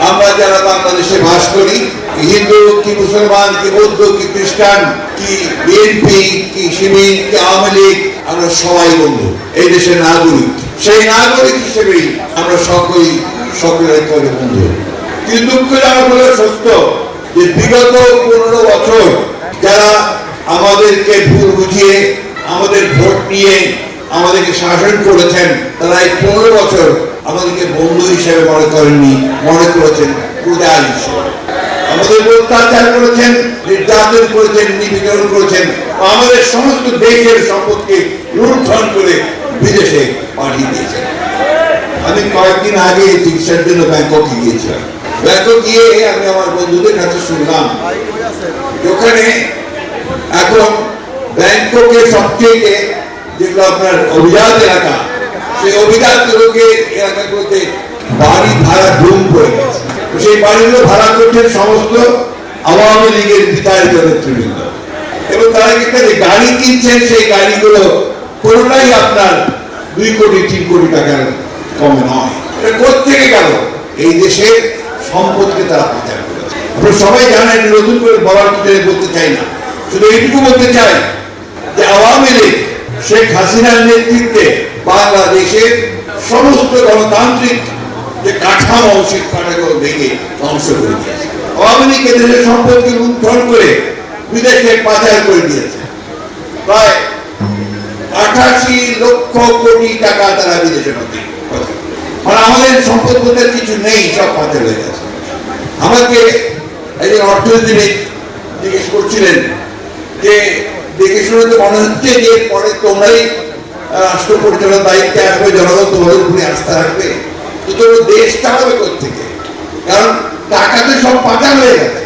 আমরা যারা বাংলাদেশে বাস করি, হিন্দু কি মুসলমান কি বৌদ্ধ কি খ্রিস্টান কি বিএনপি কি শিবির কি আওয়ামী লীগ, আমরা সবাই বন্ধু, এই দেশের নাগরিক। সেই নাগরিক হিসেবেই আমরা সকলের করে বন্ধু। কিন্তু দুঃখজনক হলো সত্য যে বিগত 15 বছর যারা আমাদেরকে ভুল বুঝিয়ে আমাদের ভোট নিয়ে আমাদেরকে শাসন করেছেন, তারা এই 15 বছর আমাদেরকে বন্ধু হিসেবে মনে করেননি, মনে করেছেন প্রজা হিসেবে। আমাদের অত্যাচার করেছেন, নির্যাতন করেছেন, নিপীড়ন করেছেন, আমাদের সমস্ত দেশের সম্পদকে লুণ্ঠন করে বিদেশে পাঠিয়ে দিয়েছেন। আমি কয়েকদিন আগে চিকিৎসার জন্য ব্যাংককে গিয়েছিলাম। ব্যাংকক গিয়ে আমি আমার বন্ধুদের কাছে শুনলাম ওখানে এখন ব্যাংককের সবচেয়ে যেগুলো আপনার অভিজাত এলাকা, সেই অভিজাত এলাকাগুলোতে বাড়ি ভাড়া ধুম পড়ে গেছে। সেই বাড়িগুলো ভাড়া করছেন সমস্ত আওয়ামী লীগের বিতাড়িত নেতৃবৃন্দ, এবং তারা কিন্তু গাড়ি কিনছেন, সেই গাড়িগুলো কোনোটাই আপনার 2 কোটি 3 কোটি টাকার কমে নয়। এটা কোথেকে গেল? এই দেশের সম্পদকে তারা পাচার করেছে। আপনারা সবাই জানেন, নতুন করে বলার কিছু বলতে চাই না, শুধু এইটুকু বলতে চাই যে আওয়ামী লীগ শেখ হাসিনার নেতৃত্বে বাংলাদেশের সমস্ত গণতান্ত্রিক যে কাঠামো, সেই কাঠামো ভেঙে ধ্বংস করে দিয়েছে। আওয়ামী লীগ দেশের সম্পদকে লুণ্ঠন করে বিদেশে পাচার করে দিয়েছে। প্রায় 88 লক্ষ কোটি টাকা তারা বিদেশে পাচার। মানে আমাদের সম্পদ বলতে কিছু নেই, সব পাচার হয়ে গেছে। আমাকে একজন অর্থনীতিবিদ জিজ্ঞেস করছিলেন যে দেখে শুনে তো মনে হচ্ছে যে পরে তোমরাই রাষ্ট্র পরিচালনার দায়িত্বে আসবে, জনগণ তোমাদের উপরে আস্থা রাখবে, তো দেশ চালাবে কোথেকে? কারণ টাকাতে সব পাচার হয়ে গেছে।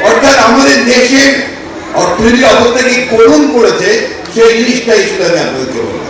অর্থাৎ আমাদের দেশের অর্থনীতির অবস্থা কি করুণ করেছে, সেই জিনিসটাই শুধু আমি আপনাদেরকে বললাম।